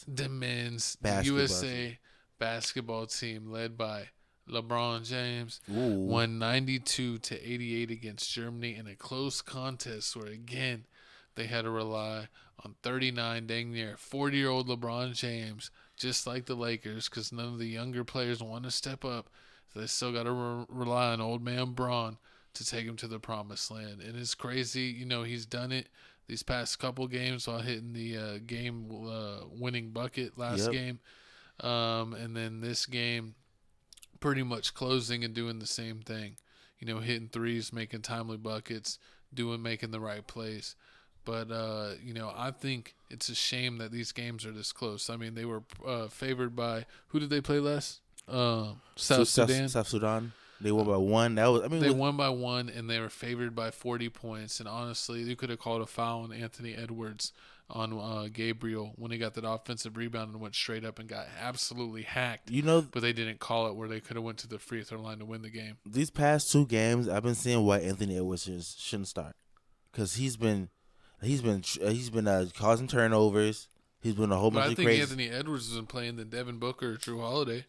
The men's basketball USA basketball team led by LeBron James Ooh. won 92-88 against Germany in a close contest where again they had to rely on 39 dang near 40-year-old LeBron James, just like the Lakers, because none of the younger players want to step up. So they still got to rely on old man Braun to take him to the promised land. And it's crazy, he's done it these past couple games while hitting the game winning bucket last Yep. game. And then this game, pretty much closing and doing the same thing. Hitting threes, making timely buckets, making the right plays. But I think it's a shame that these games are this close. I mean, they were favored by who did they play last? South Sudan. South Sudan. They won by one. That was. I mean, They won by one, and they were favored by 40 points. And honestly, you could have called a foul on Anthony Edwards on Gabriel when he got that offensive rebound and went straight up and got absolutely hacked. But they didn't call it where they could have went to the free throw line to win the game. These past two games, I've been seeing why Anthony Edwards shouldn't start, because he's been causing turnovers. He's been a whole bunch of crazy. I think Anthony Edwards has been playing than Devin Booker or Drew Holiday.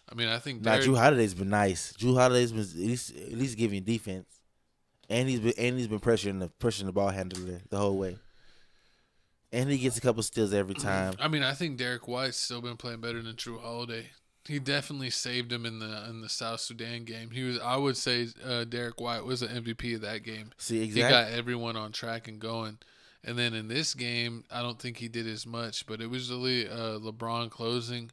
I mean, I think Drew Holiday's been nice. Drew Holiday's been at least giving defense, and he's been pressuring the ball handler the whole way. And he gets a couple steals every time. I mean, I think Derek White's still been playing better than Drew Holiday. He definitely saved him in the South Sudan game. I would say Derek White was an MVP of that game. See, exactly. He got everyone on track and going. And then in this game, I don't think he did as much, but it was really LeBron closing.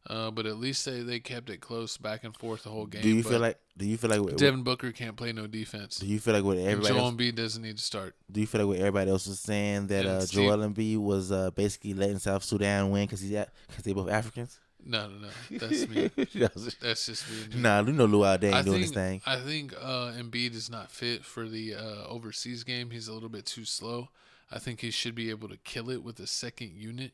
But at least they kept it close, back and forth the whole game. Do you feel like Devin Booker can't play no defense? Do you feel like what everybody Joel Embiid doesn't need to start? Do you feel like what everybody else was saying that Joel Embiid was basically letting South Sudan win because they both Africans? No. That's me. That's just me. Nah, you know Luau ain't doing his thing. I think Embiid is not fit for the overseas game. He's a little bit too slow. I think he should be able to kill it with a second unit.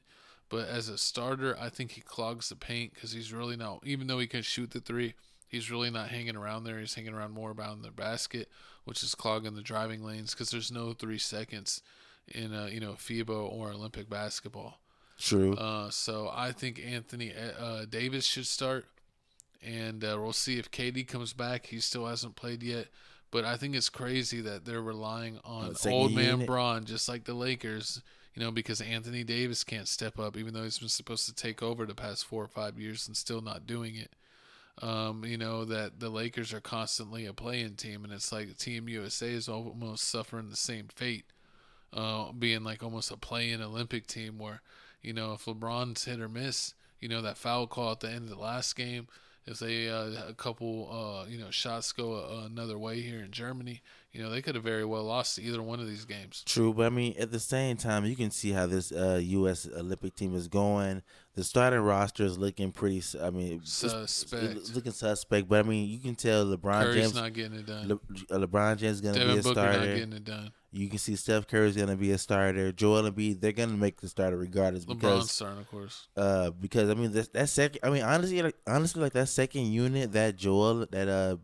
But as a starter, I think he clogs the paint because he's really not, even though he can shoot the three, he's really not hanging around there. He's hanging around more around the basket, which is clogging the driving lanes because there's no 3 seconds in FIBA or Olympic basketball. True. So I think Anthony Davis should start, and we'll see if KD comes back. He still hasn't played yet. But I think it's crazy that they're relying on old man Braun, just like the Lakers, because Anthony Davis can't step up, even though he's been supposed to take over the past 4 or 5 years and still not doing it. That the Lakers are constantly a play-in team, and it's like Team USA is almost suffering the same fate, being like almost a play-in Olympic team where, if LeBron's hit or miss, that foul call at the end of the last game, if they a couple shots go another way here in Germany, they could have very well lost to either one of these games. True, but I mean at the same time you can see how this U.S. Olympic team is going. The starting roster is looking pretty. I mean, suspect. It's looking suspect, but I mean you can tell LeBron Curry's James not getting it done. LeBron James is going to be a Booker starter. Not getting it done. You can see Steph Curry's going to be a starter. Joel Embiid, they're going to make the starter regardless. LeBron's starting, of course. Because I mean that second. I mean honestly, like that second unit, that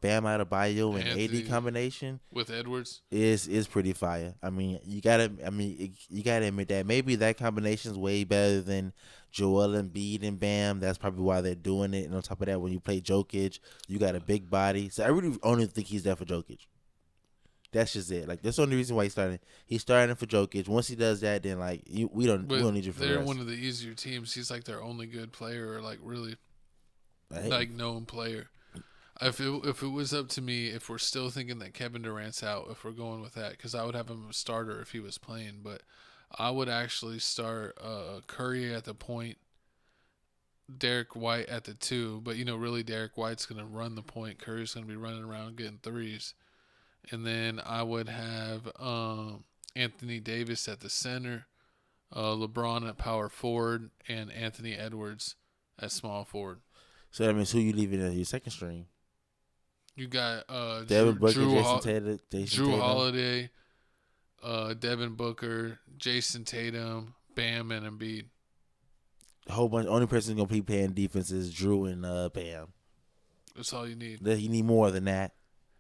Bam Adebayo and AD combination with Edwards is pretty fire. I mean you gotta admit that maybe that combination is way better than Joel Embiid and Bam. That's probably why they're doing it. And on top of that, when you play Jokic, you got a big body. So I really only think he's there for Jokic. That's just it. Like that's the only reason why he's starting. He's starting for Jokic. Once he does that, then like we don't need you for the rest. They're one of the easier teams. He's like their only good player, or like really like known player. If it was up to me, if we're still thinking that Kevin Durant's out, if we're going with that, because I would have him a starter if he was playing, but I would actually start Curry at the point, Derek White at the 2, but really Derek White's going to run the point. Curry's going to be running around getting threes. And then I would have Anthony Davis at the center, LeBron at power forward, and Anthony Edwards at small forward. So that means who you leaving as your second string? You got Devin Booker, Jason Drew Holiday, Devin Booker, Jason Tatum, Bam, and Embiid. A whole bunch. Only person gonna be playing defense is Drew and Bam. That's all you need. You need more than that.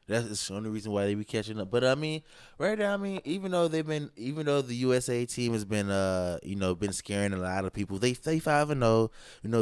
That's the only reason why they be catching up. But I mean, right now, I mean, even though the USA team has been, been scaring a lot of people. They 5-0.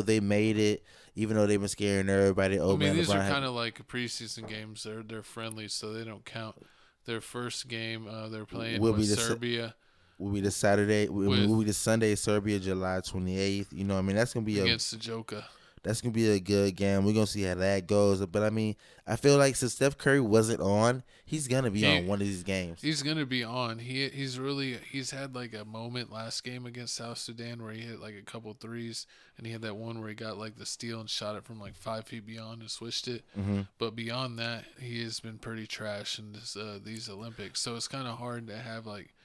They made it. Even though they've been scaring everybody. I Oh mean, man, these are LeBron kind of like preseason games. They're friendly, so they don't count. Their first game, they're playing will with be the Serbia. will be the Saturday. With Will be the Sunday, Serbia, July 28th. I mean, that's gonna be against the Joker. That's gonna be a good game. We're gonna see how that goes. But I mean, I feel like since Steph Curry wasn't on, he's gonna be on one of these games. He's gonna be on. He's had like a moment last game against South Sudan where he hit like a couple threes, and he had that one where he got like the steal and shot it from like 5 feet beyond and switched it. Mm-hmm. But beyond that, he has been pretty trash in these Olympics. So it's kind of hard to have like,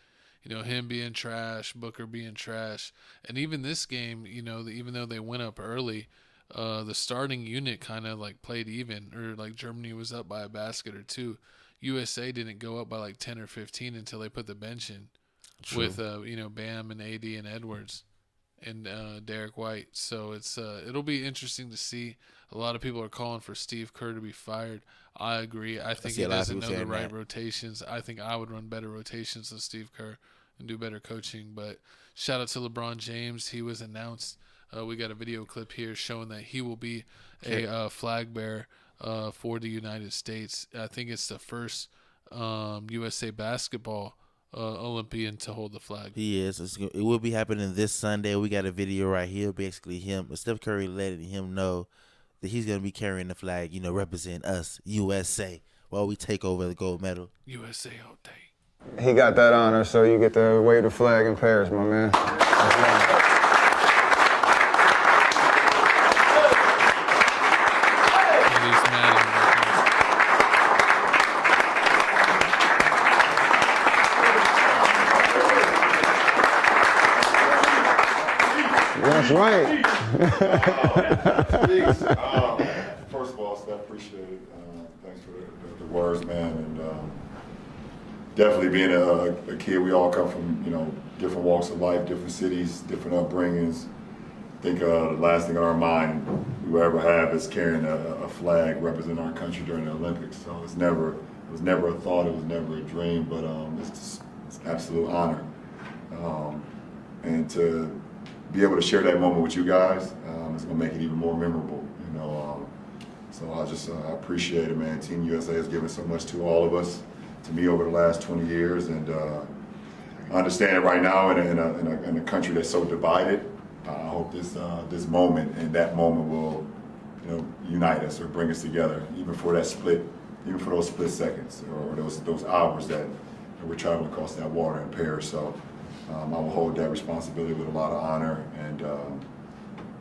him being trash, Booker being trash, and even this game, even though they went up early. The starting unit kind of like played even, or like Germany was up by a basket or two. USA didn't go up by like 10 or 15 until they put the bench in. True. With Bam and AD and Edwards and Derek White. So it'll be interesting to see. A lot of people are calling for Steve Kerr to be fired. I agree. I think he doesn't know the right rotations. I think I would run better rotations than Steve Kerr and do better coaching. But shout out to LeBron James. He was announced. We got a video clip here showing that he will be a flag bearer for the United States. I think it's the first USA basketball Olympian to hold the flag. He is. It will be happening this Sunday. We got a video right here. Basically, Steph Curry letting him know that he's going to be carrying the flag, represent us, USA, while we take over the gold medal. USA all day. He got that honor, so you get to wave the flag in Paris, my man. That's right. First of all, Steph, appreciate it. Thanks for the words, man. And definitely being a kid, we all come from, different walks of life, different cities, different upbringings. I think the last thing on our mind we will ever have is carrying a flag representing our country during the Olympics. So it was never a thought, it was never a dream, but it's an absolute honor. And to be able to share that moment with you guys is going to make it even more memorable, So I appreciate it, man. Team USA has given so much to all of us, to me over the last 20 years, and I understand it right now in a country that's so divided. I hope this moment and that moment will, unite us or bring us together, even for those split seconds or those hours that we're traveling across that water in Paris. So. I will hold that responsibility with a lot of honor and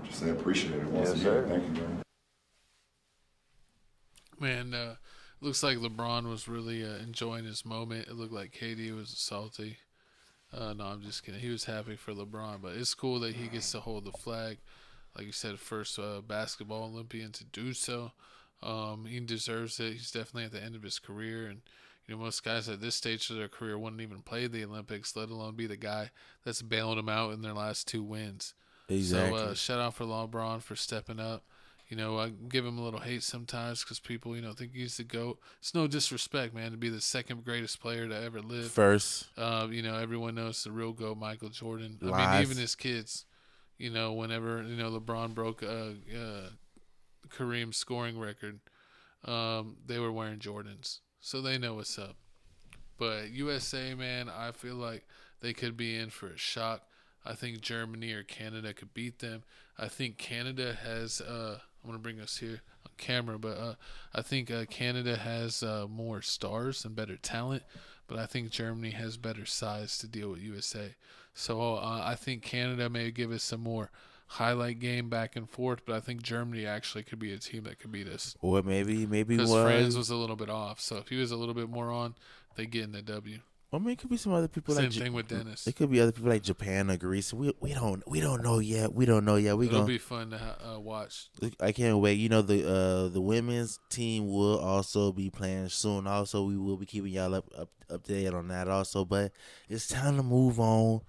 just say appreciate it once again. Thank you, man. Man, looks like LeBron was really enjoying his moment. It looked like KD was salty. No, I'm just kidding. He was happy for LeBron, but it's cool that he gets to hold the flag. Like you said, first basketball Olympian to do so. He deserves it. He's definitely at the end of his career, and most guys at this stage of their career wouldn't even play the Olympics, let alone be the guy that's bailing them out in their last 2 wins. Exactly. So shout out for LeBron for stepping up. I give him a little hate sometimes because people, think he's the GOAT. It's no disrespect, man, to be the second greatest player to ever live. First. Everyone knows the real GOAT, Michael Jordan. Lies. I mean, even his kids, whenever, LeBron broke Kareem's scoring record, they were wearing Jordans. So they know what's up. But USA, man, I feel like they could be in for a shock. I think Germany or Canada could beat them. I think Canada has, I'm going to bring us here on camera, but I think Canada has more stars and better talent. But I think Germany has better size to deal with USA. So I think Canada may give us some more highlight game back and forth, but I think Germany actually could be a team that could beat us. Or maybe because France was a little bit off. So if he was a little bit more on, they get in the W. Well, I mean, it could be some other people. Same thing with Dennis. It could be other people like Japan or Greece. We don't know yet. It'll be fun to watch. I can't wait. The women's team will also be playing soon. Also, we will be keeping y'all up to date on that also. But it's time to move on